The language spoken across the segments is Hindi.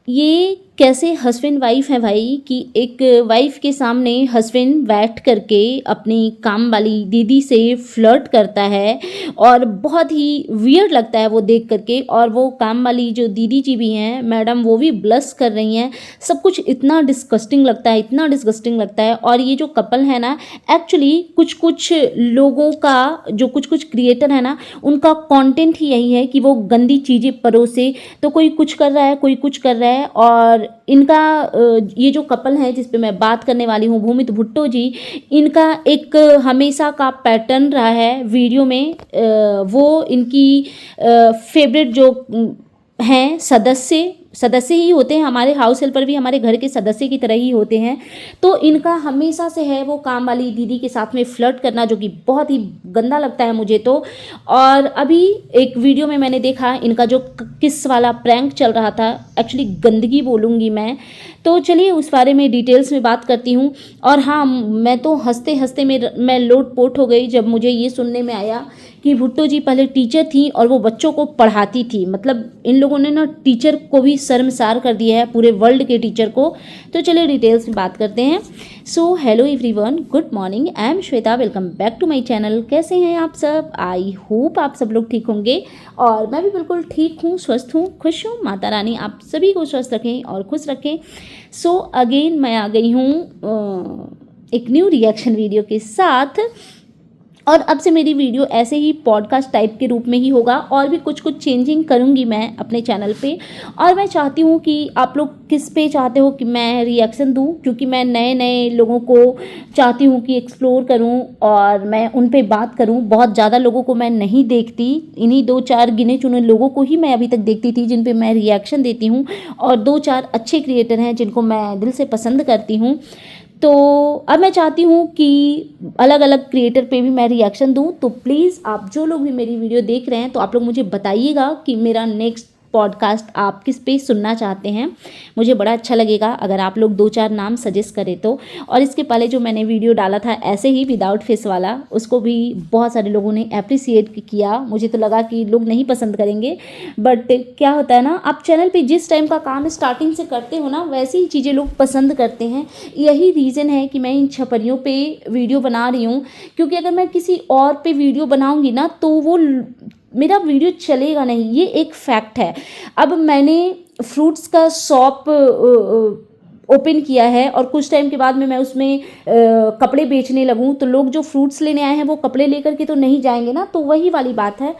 ये कैसे हस्बैंड वाइफ है भाई कि एक वाइफ के सामने हस्बैंड बैठ करके अपनी काम वाली दीदी से फ्लर्ट करता है और बहुत ही वियर्ड लगता है वो देख करके। और वो काम वाली जो दीदी जी भी हैं मैडम, वो भी ब्लश कर रही हैं। सब कुछ इतना डिस्गस्टिंग लगता है, इतना डिस्गस्टिंग लगता है। और ये जो कपल है ना, एक्चुअली कुछ कुछ लोगों का, जो कुछ कुछ क्रिएटर है ना, उनका कंटेंट ही यही है कि वो गंदी चीज़ें परोसे। तो कोई कुछ कर रहा है, कोई कुछ कर रहा है। और इनका ये जो कपल है जिस पे मैं बात करने वाली हूँ, भूमित भुट्टो जी, इनका एक हमेशा का पैटर्न रहा है वीडियो में। वो इनकी फेवरेट जो हैं सदस्य सदस्य ही होते हैं। हमारे हाउस हेल्पर भी हमारे घर के सदस्य की तरह ही होते हैं। तो इनका हमेशा से है वो काम वाली दीदी के साथ में फ्लर्ट करना, जो कि बहुत ही गंदा लगता है मुझे तो। और अभी एक वीडियो में मैंने देखा इनका जो किस वाला प्रैंक चल रहा था, एक्चुअली गंदगी बोलूँगी मैं। तो चलिए उस बारे में डिटेल्स में बात करती हूँ। और हाँ, मैं तो हंसते हंसते मैं लोटपोट हो गई जब मुझे ये सुनने में आया कि भुट्टो जी पहले टीचर थी और वो बच्चों को पढ़ाती थी। मतलब इन लोगों ने ना टीचर को भी शर्मसार कर दिया है, पूरे वर्ल्ड के टीचर को। तो चलिए डिटेल्स में बात करते हैं। So hello everyone, good morning, I am Shweta, welcome back to my channel. कैसे हैं आप सब? आई होप आप सब लोग ठीक होंगे और मैं भी बिल्कुल ठीक हूँ, स्वस्थ हूँ, खुश हूँ। माता रानी आप सभी को स्वस्थ रखें और खुश रखें। सो अगेन मैं आ गई हूँ एक न्यू रिएक्शन वीडियो के साथ। और अब से मेरी वीडियो ऐसे ही पॉडकास्ट टाइप के रूप में ही होगा और भी कुछ कुछ चेंजिंग करूँगी मैं अपने चैनल पे। और मैं चाहती हूँ कि आप लोग किस पे चाहते हो कि मैं रिएक्शन दूँ, क्योंकि मैं नए नए लोगों को चाहती हूँ कि एक्सप्लोर करूँ और मैं उन पे बात करूँ। बहुत ज़्यादा लोगों को मैं नहीं देखती, इन्हीं 2-4 गिने चुने लोगों को ही मैं अभी तक देखती थी जिन पे मैं रिएक्शन देती हूँ। और 2-4 अच्छे क्रिएटर हैं जिनको मैं दिल से पसंद करती हूँ। तो अब मैं चाहती हूँ कि अलग अलग क्रिएटर पे भी मैं रिएक्शन दूँ। तो प्लीज़ आप जो लोग भी मेरी वीडियो देख रहे हैं, तो आप लोग मुझे बताइएगा कि मेरा नेक्स्ट पॉडकास्ट आप किस पे सुनना चाहते हैं। मुझे बड़ा अच्छा लगेगा अगर आप लोग 2-4 नाम सजेस्ट करें तो। और इसके पहले जो मैंने वीडियो डाला था ऐसे ही विदाउट फेस वाला, उसको भी बहुत सारे लोगों ने अप्रिसिएट किया। मुझे तो लगा कि लोग नहीं पसंद करेंगे, बट क्या होता है ना, आप चैनल पे जिस टाइम का काम स्टार्टिंग से करते हो ना, वैसी ही चीज़ें लोग पसंद करते हैं। यही रीज़न है कि मैं इन छपरियों पे वीडियो बना रही हूँ। क्योंकि अगर मैं किसी और पे वीडियो बनाऊँगी ना, तो वो मेरा वीडियो चलेगा नहीं, ये एक फैक्ट है। अब मैंने फ्रूट्स का शॉप ओपन किया है और कुछ टाइम के बाद में मैं उसमें कपड़े बेचने लगूँ, तो लोग जो फ्रूट्स लेने आए हैं वो कपड़े लेकर के तो नहीं जाएंगे ना। तो वही वाली बात है।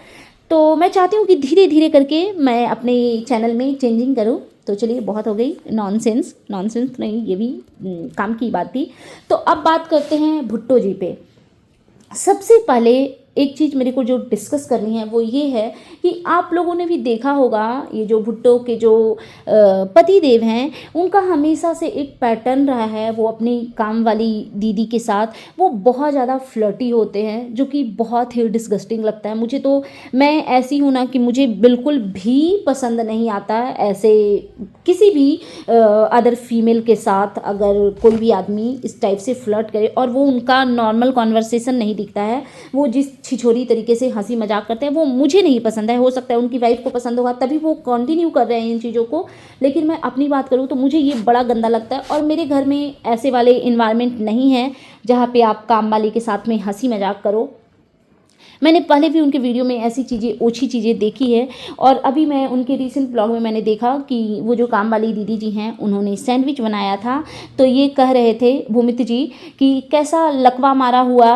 तो मैं चाहती हूँ कि धीरे धीरे करके मैं अपने चैनल में चेंजिंग करूँ। तो चलिए बहुत हो गई नॉनसेंस, नॉनसेंस नहीं, ये भी काम की बात थी। तो अब बात करते हैं भुट्टो जी पे। सबसे पहले एक चीज़ मेरे को जो डिस्कस करनी है वो ये है कि आप लोगों ने भी देखा होगा, ये जो भुट्टो के जो पति देव हैं, उनका हमेशा से एक पैटर्न रहा है। वो अपनी काम वाली दीदी के साथ वो बहुत ज़्यादा फ्लर्टी होते हैं, जो कि बहुत ही डिस्गस्टिंग लगता है मुझे। तो मैं ऐसी हूँ ना कि मुझे बिल्कुल भी पसंद नहीं आता ऐसे किसी भी अदर फीमेल के साथ अगर कोई भी आदमी इस टाइप से फ्लर्ट करे और वो उनका नॉर्मल कॉन्वर्सेशन नहीं दिखता है, वो जिस छिछोरी तरीके से हंसी मजाक करते हैं, वो मुझे नहीं पसंद है। हो सकता है उनकी वाइफ को पसंद होगा तभी वो कंटिन्यू कर रहे हैं इन चीज़ों को, लेकिन मैं अपनी बात करूँ तो मुझे ये बड़ा गंदा लगता है। और मेरे घर में ऐसे वाले इन्वायरमेंट नहीं है जहाँ पे आप काम वाली के साथ में हंसी मजाक करो। मैंने पहले भी उनके वीडियो में ऐसी चीज़ें, ओछी चीज़ें देखी है। और अभी मैं उनके रिसेंट ब्लॉग में मैंने देखा कि वो जो काम वाली दीदी जी हैं, उन्होंने सैंडविच बनाया था। तो ये कह रहे थे भूमित जी कि कैसा लकवा मारा हुआ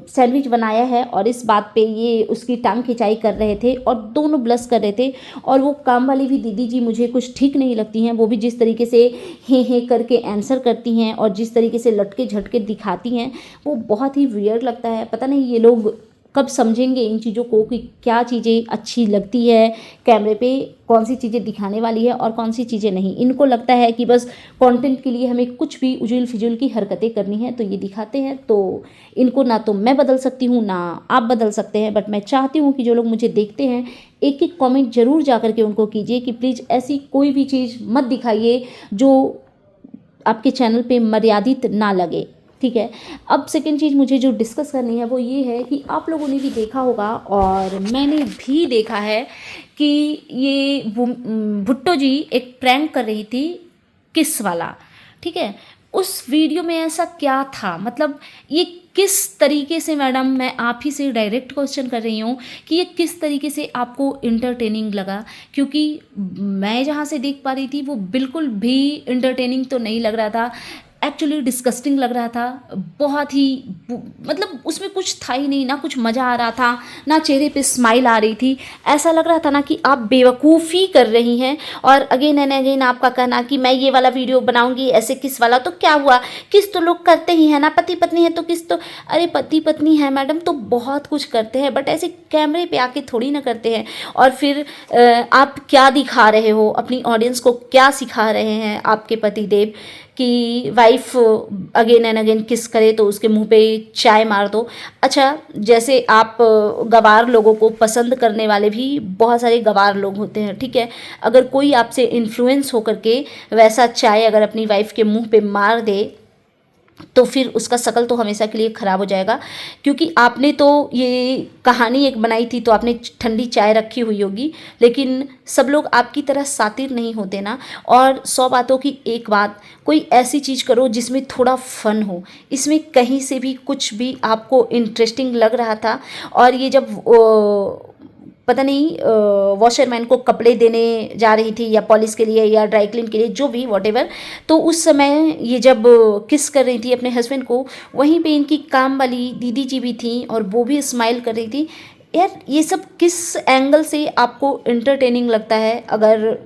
सैंडविच बनाया है, और इस बात पे ये उसकी टांग खिंचाई कर रहे थे और दोनों ब्लश कर रहे थे। और वो काम वाली भी दीदी जी मुझे कुछ ठीक नहीं लगती हैं। वो भी जिस तरीके से हे करके आंसर करती हैं और जिस तरीके से लटके झटके दिखाती हैं, वो बहुत ही वियर्ड लगता है। पता नहीं ये लोग कब समझेंगे इन चीज़ों को कि क्या चीज़ें अच्छी लगती है कैमरे पे, कौन सी चीज़ें दिखाने वाली है और कौन सी चीज़ें नहीं। इनको लगता है कि बस कंटेंट के लिए हमें कुछ भी उजुल फिजुल की हरकतें करनी है तो ये दिखाते हैं। तो इनको ना तो मैं बदल सकती हूँ ना आप बदल सकते हैं, बट मैं चाहती हूँ कि जो लोग मुझे देखते हैं एक एक कमेंट ज़रूर जा करके उनको कीजिए कि प्लीज़ ऐसी कोई भी चीज़ मत दिखाइए जो आपके चैनल पे मर्यादित ना लगे। ठीक है। अब सेकंड चीज़ मुझे जो डिस्कस करनी है वो ये है कि आप लोगों ने भी देखा होगा और मैंने भी देखा है कि ये भुट्टो जी एक प्रैंक कर रही थी, किस वाला। ठीक है, उस वीडियो में ऐसा क्या था, मतलब ये किस तरीके से, मैडम मैं आप ही से डायरेक्ट क्वेश्चन कर रही हूँ कि ये किस तरीके से आपको इंटरटेनिंग लगा, क्योंकि मैं जहाँ से देख पा रही थी वो बिल्कुल भी इंटरटेनिंग तो नहीं लग रहा था, एक्चुअली डिस्गस्टिंग लग रहा था। बहुत ही मतलब उसमें कुछ था ही नहीं, ना कुछ मज़ा आ रहा था, ना चेहरे पे स्माइल आ रही थी। ऐसा लग रहा था ना कि आप बेवकूफ़ी कर रही हैं। और अगेन एंड अगेन आपका कहना कि मैं ये वाला वीडियो बनाऊंगी ऐसे किस वाला, तो क्या हुआ, किस तो लोग करते ही हैं ना, पति पत्नी है तो किस तो, अरे पति पत्नी है मैडम तो बहुत कुछ करते हैं, बट ऐसे कैमरे पे आके थोड़ी ना करते हैं। और फिर आप क्या दिखा रहे हो अपनी ऑडियंस को, क्या सिखा रहे हैं आपके पति देव कि वाइफ अगेन एंड अगेन किस करे तो उसके मुंह पे चाय मार दो। अच्छा, जैसे आप गवार लोगों को पसंद करने वाले भी बहुत सारे गवार लोग होते हैं, ठीक है। अगर कोई आपसे इन्फ्लुएंस होकर के वैसा चाय अगर अपनी वाइफ के मुंह पे मार दे तो फिर उसका शकल तो हमेशा के लिए ख़राब हो जाएगा। क्योंकि आपने तो ये कहानी एक बनाई थी तो आपने ठंडी चाय रखी हुई होगी, लेकिन सब लोग आपकी तरह सातिर नहीं होते ना। और 100 बातों की एक बात, कोई ऐसी चीज़ करो जिसमें थोड़ा फन हो। इसमें कहीं से भी कुछ भी आपको इंटरेस्टिंग लग रहा था। और ये जब पता नहीं वॉशरमैन को कपड़े देने जा रही थी या पॉलिश के लिए या ड्राई क्लीन के लिए, जो भी वॉटेवर, तो उस समय ये जब किस कर रही थी अपने हस्बैंड को, वहीं पे इनकी काम वाली दीदी जी भी थी और वो भी स्माइल कर रही थी। यार ये सब किस एंगल से आपको इंटरटेनिंग लगता है? अगर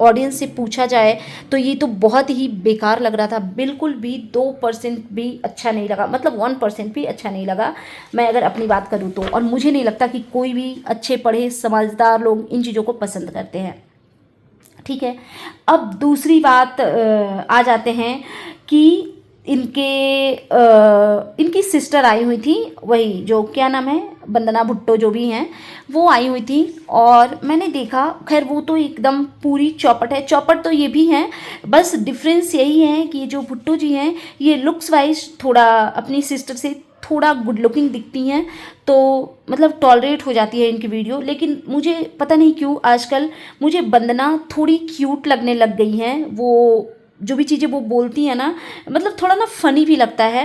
ऑडियंस से पूछा जाए तो ये तो बहुत ही बेकार लग रहा था, बिल्कुल भी 2% भी अच्छा नहीं लगा, मतलब 1% भी अच्छा नहीं लगा, मैं अगर अपनी बात करूँ तो। और मुझे नहीं लगता कि कोई भी अच्छे पढ़े समझदार लोग इन चीज़ों को पसंद करते हैं, ठीक है। अब दूसरी बात आ जाते हैं कि इनकी सिस्टर आई हुई थी, वही जो क्या नाम है, वंदना भुट्टो जो भी हैं, वो आई हुई थी। और मैंने देखा, खैर वो तो एकदम पूरी चौपट है, चौपट तो ये भी हैं, बस डिफरेंस यही है कि जो भुट्टो जी हैं ये लुक्स वाइज थोड़ा अपनी सिस्टर से थोड़ा गुड लुकिंग दिखती हैं, तो मतलब टॉलरेट हो जाती है इनकी वीडियो। लेकिन मुझे पता नहीं क्यों आजकल मुझे वंदना थोड़ी क्यूट लगने लग गई हैं। वो जो भी चीज़ें वो बोलती हैं ना, मतलब थोड़ा ना फ़नी भी लगता है।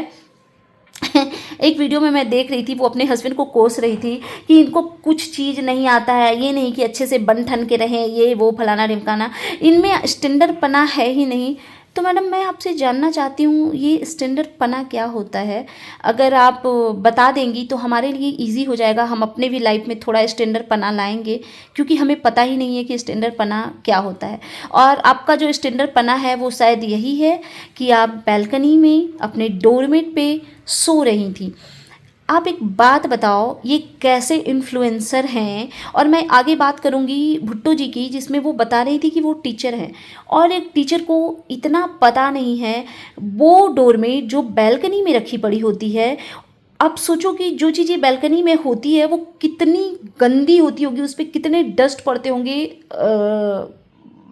एक वीडियो में मैं देख रही थी, वो अपने हस्बैंड को कोस रही थी कि इनको कुछ चीज़ नहीं आता है, ये नहीं कि अच्छे से बन ठन के रहें, ये वो फलाना ढिमकाना, इनमें स्टैंडर्ड पना है ही नहीं। तो मैडम मैं आपसे जानना चाहती हूँ ये स्टैंडर्ड पना क्या होता है? अगर आप बता देंगी तो हमारे लिए इजी हो जाएगा, हम अपने भी लाइफ में थोड़ा स्टैंडर्ड पना लाएंगे, क्योंकि हमें पता ही नहीं है कि स्टैंडर्ड पना क्या होता है। और आपका जो स्टैंडर्ड पना है वो शायद यही है कि आप बैल्कनी में अपने डोरमेट पे सो रही थी। आप एक बात बताओ, ये कैसे इन्फ्लुएंसर हैं? और मैं आगे बात करूँगी भुट्टो जी की, जिसमें वो बता रही थी कि वो टीचर हैं, और एक टीचर को इतना पता नहीं है वो डोरमेट जो बैल्कनी में रखी पड़ी होती है। आप सोचो कि जो चीज़ें बैल्कनी में होती है वो कितनी गंदी होती होगी, उस पर कितने डस्ट पड़ते होंगे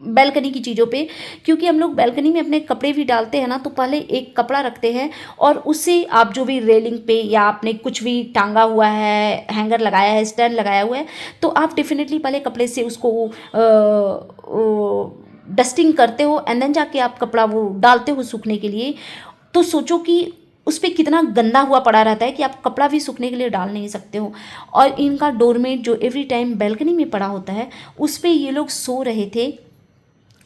बैल्कनी की चीज़ों पे। क्योंकि हम लोग बैल्कनी में अपने कपड़े भी डालते हैं ना, तो पहले एक कपड़ा रखते हैं और उससे आप जो भी रेलिंग पे या आपने कुछ भी टांगा हुआ है, हैंगर लगाया है, स्टैंड लगाया हुआ है, तो आप डेफिनेटली पहले कपड़े से उसको डस्टिंग करते हो एंड देन जाके आप कपड़ा वो डालते हो सूखने के लिए। तो सोचो कि उस पर कितना गंदा हुआ पड़ा रहता है कि आप कपड़ा भी सूखने के लिए डाल नहीं सकते हो। और इनका डोरमेट जो एवरी टाइम बैल्कनी में पड़ा होता है, उस पर ये लोग सो रहे थे।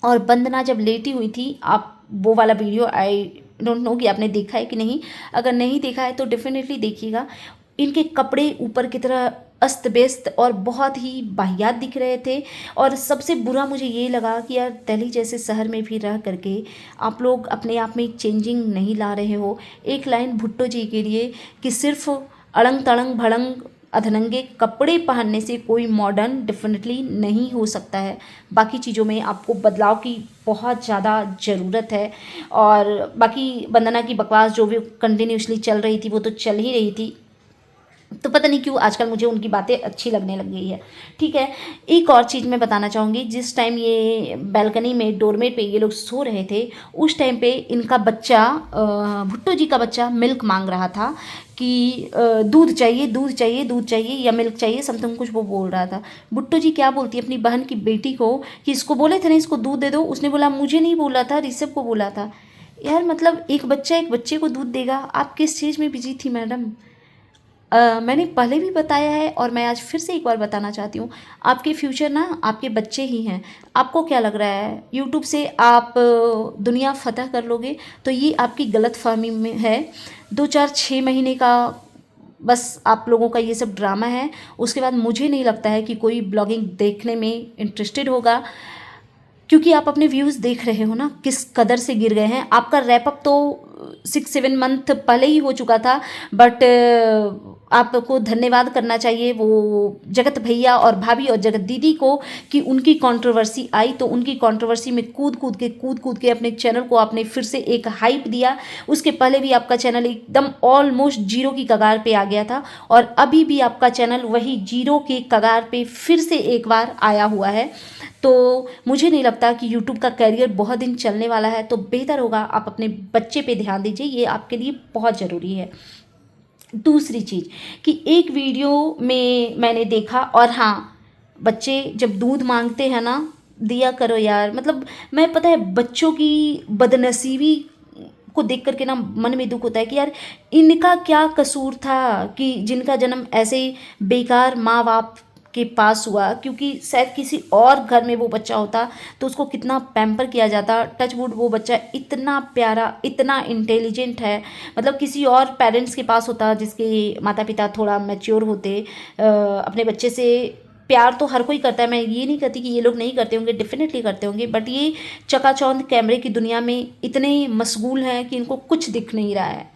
और वंदना जब लेटी हुई थी, आप वो वाला वीडियो आई डोंट नो कि आपने देखा है कि नहीं, अगर नहीं देखा है तो डेफिनेटली देखिएगा। इनके कपड़े ऊपर की तरह अस्त व्यस्त और बहुत ही वाहियात दिख रहे थे। और सबसे बुरा मुझे ये लगा कि यार दिल्ली जैसे शहर में भी रह करके आप लोग अपने आप में चेंजिंग नहीं ला रहे हो। एक लाइन भुट्टो जी के लिए कि सिर्फ अड़ंग तड़ंग भड़ंग अधनंगे कपड़े पहनने से कोई मॉडर्न डेफिनेटली नहीं हो सकता है। बाकी चीज़ों में आपको बदलाव की बहुत ज़्यादा ज़रूरत है। और बाकी वंदना की बकवास जो भी कंटिन्यूसली चल रही थी वो तो चल ही रही थी। तो पता नहीं क्यों आजकल मुझे उनकी बातें अच्छी लगने लग गई है। ठीक है, एक और चीज़ मैं बताना चाहूँगी, जिस टाइम ये बालकनी में डोरमेट पे ये लोग सो रहे थे, उस टाइम पे इनका बच्चा भुट्टो जी का बच्चा मिल्क मांग रहा था कि दूध चाहिए, दूध चाहिए, दूध चाहिए या मिल्क चाहिए, समथिंग कुछ वो बोल रहा था। भुट्टो जी क्या बोलती है अपनी बहन की बेटी को कि इसको बोले थे ना इसको दूध दे दो, उसने बोला मुझे नहीं बोला था, ऋषभ को बोला था। यार मतलब एक बच्चा एक बच्चे को दूध देगा, आप किस चीज़ में बिजी थी मैडम? मैंने पहले भी बताया है और मैं आज फिर से एक बार बताना चाहती हूँ, आपके फ्यूचर ना आपके बच्चे ही हैं। आपको क्या लग रहा है यूट्यूब से आप दुनिया फतह कर लोगे? तो ये आपकी गलत फहमी में है। 2-4-6 महीने का बस आप लोगों का ये सब ड्रामा है। उसके बाद मुझे नहीं लगता है कि कोई ब्लॉगिंग देखने में इंटरेस्टेड होगा, क्योंकि आप अपने व्यूज़ देख रहे हो ना किस कदर से गिर गए हैं। आपका रैपअप तो 6-7 मंथ पहले ही हो चुका था, बट आपको धन्यवाद करना चाहिए वो जगत भैया और भाभी और जगत दीदी को कि उनकी कंट्रोवर्सी आई तो उनकी कंट्रोवर्सी में कूद कूद के अपने चैनल को आपने फिर से एक हाइप दिया। उसके पहले भी आपका चैनल एकदम ऑलमोस्ट जीरो की कगार पे आ गया था और अभी भी आपका चैनल वही जीरो के कगार पे फिर से एक बार आया हुआ है। तो मुझे नहीं लगता कि यूट्यूब का कैरियर बहुत दिन चलने वाला है, तो बेहतर होगा आप अपने बच्चे पे ध्यान दीजिए, ये आपके लिए बहुत ज़रूरी है। दूसरी चीज़ कि एक वीडियो में मैंने देखा, और हाँ, बच्चे जब दूध मांगते हैं ना, दिया करो यार। मतलब मैं पता है बच्चों की बदनसीबी को देख करके ना मन में दुख होता है कि यार इनका क्या कसूर था कि जिनका जन्म ऐसे बेकार माँ बाप के पास हुआ। क्योंकि शायद किसी और घर में वो बच्चा होता तो उसको कितना पैम्पर किया जाता। टच वुड वो बच्चा इतना प्यारा, इतना इंटेलिजेंट है, मतलब किसी और पेरेंट्स के पास होता जिसके माता पिता थोड़ा मैच्योर होते, अपने बच्चे से प्यार तो हर कोई करता है। मैं ये नहीं कहती कि ये लोग नहीं करते होंगे, डेफिनेटली करते होंगे, बट ये चकाचौंध कैमरे की दुनिया में इतने मशगूल हैं कि इनको कुछ दिख नहीं रहा है।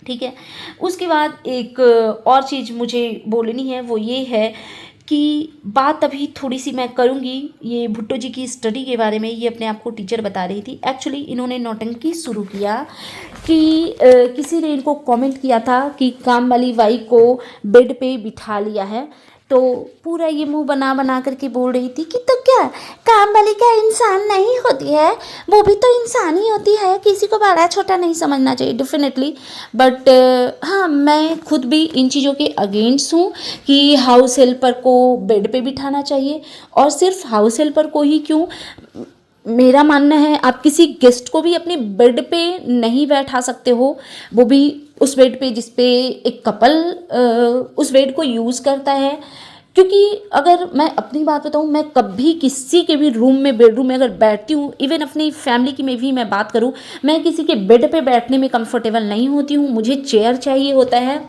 ठीक है, उसके बाद एक और चीज़ मुझे बोलनी है, वो ये है कि बात अभी थोड़ी सी मैं करूँगी ये भुट्टो जी की स्टडी के बारे में। ये अपने आप को टीचर बता रही थी। एक्चुअली इन्होंने नौटंकी शुरू किया कि किसी ने इनको कमेंट किया था कि काम वाली बाई को बेड पे बिठा लिया है, तो पूरा ये मुंह बना बना करके बोल रही थी कि तो क्या काम वाली क्या इंसान नहीं होती है, वो भी तो इंसान ही होती है, किसी को बड़ा छोटा नहीं समझना चाहिए डेफिनेटली। बट हाँ, मैं खुद भी इन चीज़ों के अगेंस्ट हूँ कि हाउस हेल्पर को बेड पे बिठाना चाहिए, और सिर्फ हाउस हेल्पर को ही क्यों, मेरा मानना है आप किसी गेस्ट को भी अपने बेड पे नहीं बैठा सकते हो, वो भी उस बेड पे जिस पे एक कपल उस बेड को यूज़ करता है। क्योंकि अगर मैं अपनी बात बताऊँ, मैं कभी किसी के भी रूम में, बेडरूम में अगर बैठती हूँ, इवन अपनी फैमिली की में भी मैं बात करूँ, मैं किसी के बेड पे बैठने में कंफर्टेबल नहीं होती हूँ। मुझे चेयर चाहिए होता है,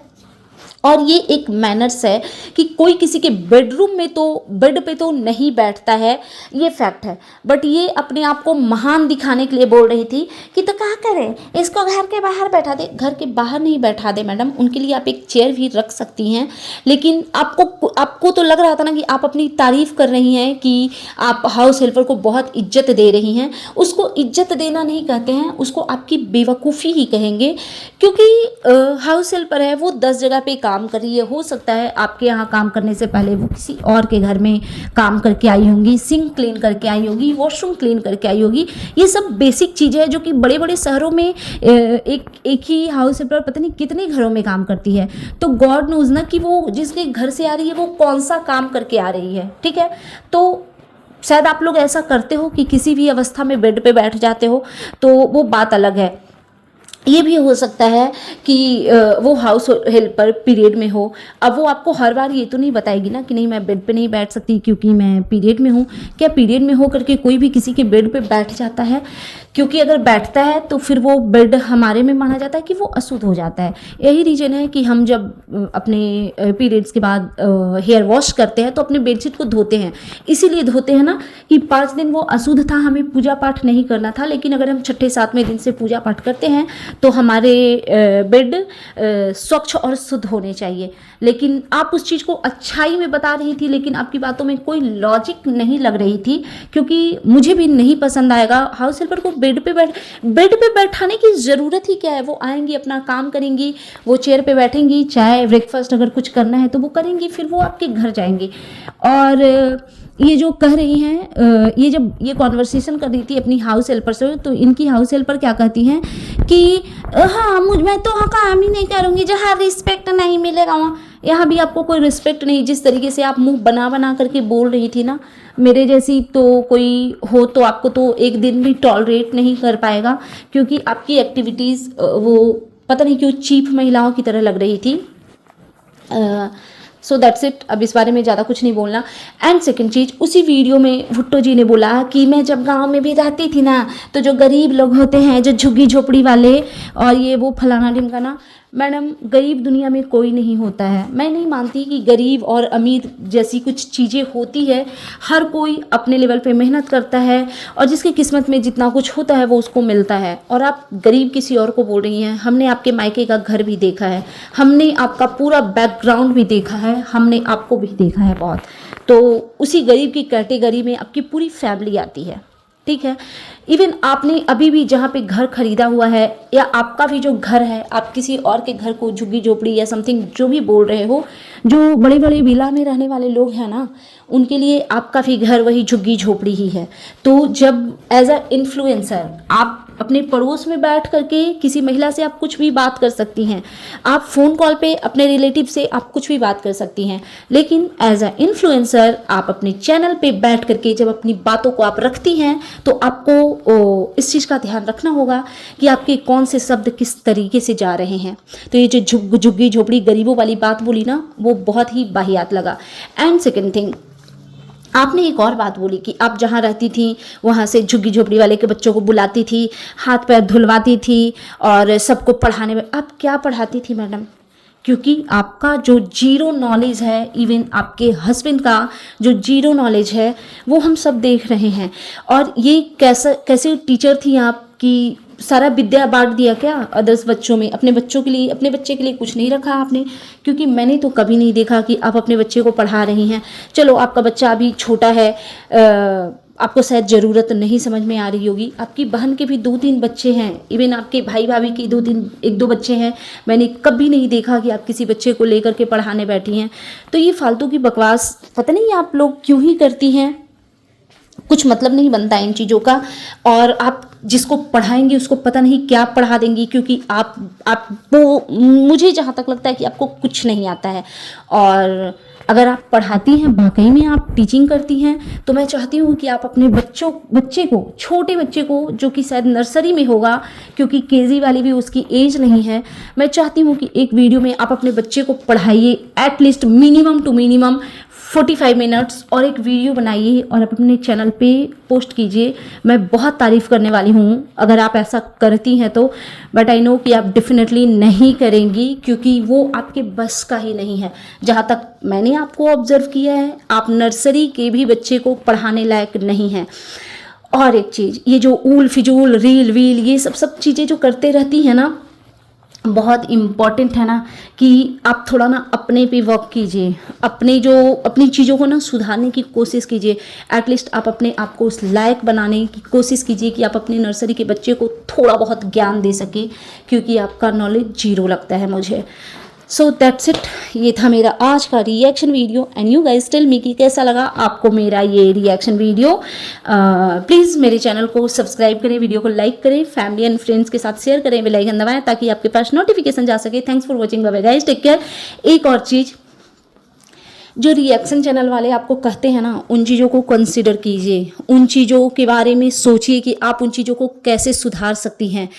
और ये एक मैनर्स है कि कोई किसी के बेडरूम में तो बेड पे तो नहीं बैठता है, ये फैक्ट है। बट ये अपने आप को महान दिखाने के लिए बोल रही थी कि तो क्या करें, इसको घर के बाहर बैठा दे। घर के बाहर नहीं बैठा दे मैडम, उनके लिए आप एक चेयर भी रख सकती हैं। लेकिन आपको तो लग रहा था ना कि आप अपनी तारीफ कर रही हैं कि आप हाउस हेल्पर को बहुत इज्जत दे रही हैं। उसको इज्जत देना नहीं कहते हैं, उसको आपकी बेवकूफ़ी ही कहेंगे। क्योंकि हाउस हेल्पर है, वो 10 जगह पे काम कर रही है। हो सकता है आपके यहाँ काम करने से पहले वो किसी और के घर में काम करके आई होंगी, सिंक क्लीन करके आई होगी, वॉशरूम क्लीन करके आई होगी। ये सब बेसिक चीज़ें हैं जो कि बड़े बड़े शहरों में एक ही हाउस हेल्पर पता नहीं कितने घरों में काम करती है। तो गॉड नोज ना कि वो जिसके घर से आ रही है वो कौन सा काम करके आ रही है। ठीक है, तो शायद आप लोग ऐसा करते हो कि किसी भी अवस्था में बेड पे बैठ जाते हो, तो वो बात अलग है। ये भी हो सकता है कि वो हाउस हेल्पर पीरियड में हो। अब वो आपको हर बार ये तो नहीं बताएगी ना कि नहीं मैं बेड पे नहीं बैठ सकती क्योंकि मैं पीरियड में हूँ। क्या पीरियड में हो करके कोई भी किसी के बेड पे बैठ जाता है? क्योंकि अगर बैठता है तो फिर वो बेड हमारे में माना जाता है कि वो अशुद्ध हो जाता है। यही रीज़न है कि हम जब अपने पीरियड्स के बाद हेयर वॉश करते हैं तो अपने बेडशीट को धोते हैं। इसीलिए धोते हैं ना कि 5 दिन वो अशुद्ध था, हमें पूजा पाठ नहीं करना था। लेकिन अगर हम 6ठे 7वें दिन से पूजा पाठ करते हैं तो हमारे बेड स्वच्छ और शुद्ध होने चाहिए। लेकिन आप उस चीज़ को अच्छाई में बता रही थी, लेकिन आपकी बातों में कोई लॉजिक नहीं लग रही थी, क्योंकि मुझे भी नहीं पसंद आएगा हाउस हेल्पर को बेड पे बैठाने की ज़रूरत ही क्या है। वो आएंगी, अपना काम करेंगी, वो चेयर पे बैठेंगी, चाय ब्रेकफास्ट अगर कुछ करना है तो वो करेंगी, फिर वो आपके घर जाएंगी। और ये जो कह रही हैं, ये जब ये कॉन्वर्सेशन कर रही थी अपनी हाउस हेल्पर से, तो इनकी हाउस हेल्पर क्या कहती हैं कि हाँ मैं तो हाँ काम ही नहीं करूँगी, जहाँ रिस्पेक्ट नहीं मिलेगा वहाँ। यहाँ भी आपको कोई रिस्पेक्ट नहीं। जिस तरीके से आप मुंह बना बना करके बोल रही थी ना, मेरे जैसी तो कोई हो तो आपको तो एक दिन भी टॉलरेट नहीं कर पाएगा, क्योंकि आपकी एक्टिविटीज़ वो पता नहीं क्यों चीप महिलाओं की तरह लग रही थी। सो दैट्स इट, अब इस बारे में ज़्यादा कुछ नहीं बोलना। एंड सेकंड चीज़, उसी वीडियो में भुट्टो जी ने बोला कि मैं जब गांव में भी रहती थी ना, तो जो गरीब लोग होते हैं, जो झुग्गी झोपड़ी वाले और ये वो फलाना ढिमकाना, मैडम गरीब दुनिया में कोई नहीं होता है। मैं नहीं मानती कि गरीब और अमीर जैसी कुछ चीज़ें होती है। हर कोई अपने लेवल पे मेहनत करता है और जिसकी किस्मत में जितना कुछ होता है वो उसको मिलता है। और आप गरीब किसी और को बोल रही हैं। हमने आपके मायके का घर भी देखा है, हमने आपका पूरा बैकग्राउंड भी देखा है, हमने आपको भी देखा है बहुत। तो उसी गरीब की कैटेगरी में आपकी पूरी फैमिली आती है, ठीक है। इवन आपने अभी भी जहाँ पे घर खरीदा हुआ है, या आपका भी जो घर है, आप किसी और के घर को झुग्गी झोपड़ी या समथिंग जो भी बोल रहे हो, जो बड़े बड़े विला में रहने वाले लोग हैं ना, उनके लिए आपका भी घर वही झुग्गी झोपड़ी ही है। तो जब एज अ इन्फ्लुएंसर आप अपने पड़ोस में बैठ करके किसी महिला से आप कुछ भी बात कर सकती हैं, आप फ़ोन कॉल पे अपने रिलेटिव से आप कुछ भी बात कर सकती हैं, लेकिन एज अ इन्फ्लुएंसर आप अपने चैनल पे बैठ करके जब अपनी बातों को आप रखती हैं, तो आपको इस चीज़ का ध्यान रखना होगा कि आपके कौन से शब्द किस तरीके से जा रहे हैं। तो ये जो झुग्गी झोपड़ी गरीबों वाली बात बोली ना, वो बहुत ही वाहियात लगा। एंड सेकेंड थिंग, आपने एक और बात बोली कि आप जहाँ रहती थी वहाँ से झुग्गी झोपड़ी वाले के बच्चों को बुलाती थी, हाथ पैर धुलवाती थी और सबको पढ़ाने में। आप क्या पढ़ाती थी मैडम? क्योंकि आपका जो जीरो नॉलेज है, इवन आपके हस्बैंड का जो जीरो नॉलेज है, वो हम सब देख रहे हैं। और ये कैसे टीचर थी आप कि सारा विद्या बांट दिया क्या अदर्स बच्चों में? अपने बच्चों के लिए, अपने बच्चे के लिए कुछ नहीं रखा आपने? क्योंकि मैंने तो कभी नहीं देखा कि आप अपने बच्चे को पढ़ा रही हैं। चलो आपका बच्चा अभी छोटा है, आपको शायद ज़रूरत नहीं समझ में आ रही होगी। आपकी बहन के भी 2-3 बच्चे हैं, इवन आपके भाई भाभी के 1-2 बच्चे हैं। मैंने कभी नहीं देखा कि आप किसी बच्चे को लेकर के पढ़ाने बैठी हैं। तो ये फालतू की बकवास पता नहीं आप लोग क्यों ही करती हैं, कुछ मतलब नहीं बनता इन चीज़ों का। और आप जिसको पढ़ाएंगी उसको पता नहीं क्या पढ़ा देंगी, क्योंकि आपको, मुझे जहाँ तक लगता है कि आपको कुछ नहीं आता है। और अगर आप पढ़ाती हैं, वाकई में आप टीचिंग करती हैं, तो मैं चाहती हूँ कि आप अपने बच्चे को, छोटे बच्चे को, जो कि शायद नर्सरी में होगा, क्योंकि केजी वाली भी उसकी एज नहीं है, मैं चाहती हूँ कि एक वीडियो में आप अपने बच्चे को पढ़ाइए, at least minimum two minimum 45 minutes, और एक वीडियो बनाइए और आप अपने चैनल पे पोस्ट कीजिए। मैं बहुत तारीफ़ करने वाली हूँ अगर आप ऐसा करती हैं तो। बट आई नो कि आप डेफिनेटली नहीं करेंगी, क्योंकि वो आपके बस का ही नहीं है। जहाँ तक मैंने आपको ऑब्जर्व किया है, आप नर्सरी के भी बच्चे को पढ़ाने लायक नहीं हैं। और एक चीज़, ये जो ऊल फिजूल रील वील ये सब चीज़ें जो करते रहती हैं ना, बहुत इम्पॉर्टेंट है ना कि आप थोड़ा ना अपने पे वर्क कीजिए, अपनी चीज़ों को ना सुधारने की कोशिश कीजिए। एटलीस्ट आप अपने आप को उस लायक बनाने की कोशिश कीजिए कि आप अपने नर्सरी के बच्चे को थोड़ा बहुत ज्ञान दे सके, क्योंकि आपका नॉलेज जीरो लगता है मुझे। सो दैट्स इट, ये था मेरा आज का reaction video. And you guys tell me कि कैसा लगा आपको मेरा ये रिएक्शन वीडियो। प्लीज़ मेरे चैनल को सब्सक्राइब करें, वीडियो को लाइक करें, फैमिली एंड फ्रेंड्स के साथ शेयर करें, बेल आइकन दबाएं ताकि आपके पास नोटिफिकेशन जा सके। Thanks for watching, bye bye guys, take care. एक और चीज़, जो रिएक्शन चैनल वाले आपको कहते हैं ना, उन चीज़ों को कंसिडर कीजिए, उन चीज़ों के बारे में सोचिए कि आप उन चीज़ों को कैसे सुधार सकती हैं।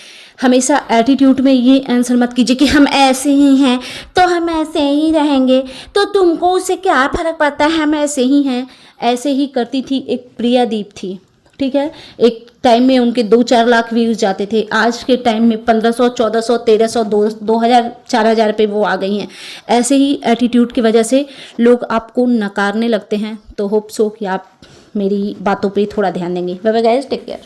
हमेशा एटीट्यूड में ये आंसर मत कीजिए कि हम ऐसे ही हैं तो हम ऐसे ही रहेंगे, तो तुमको उससे क्या फ़र्क पड़ता है, हम ऐसे ही हैं। ऐसे ही करती थी एक प्रिया दीप थी, ठीक है। एक टाइम में उनके 2-4 लाख व्यूज़ जाते थे, आज के टाइम में 1500, 1400, 1300, 2000, 4000 पे वो आ गई हैं। ऐसे ही एटीट्यूड की वजह से लोग आपको नकारने लगते हैं। तो होप सो कि आप मेरी बातों पे थोड़ा ध्यान देंगे। Bye bye guys, take care.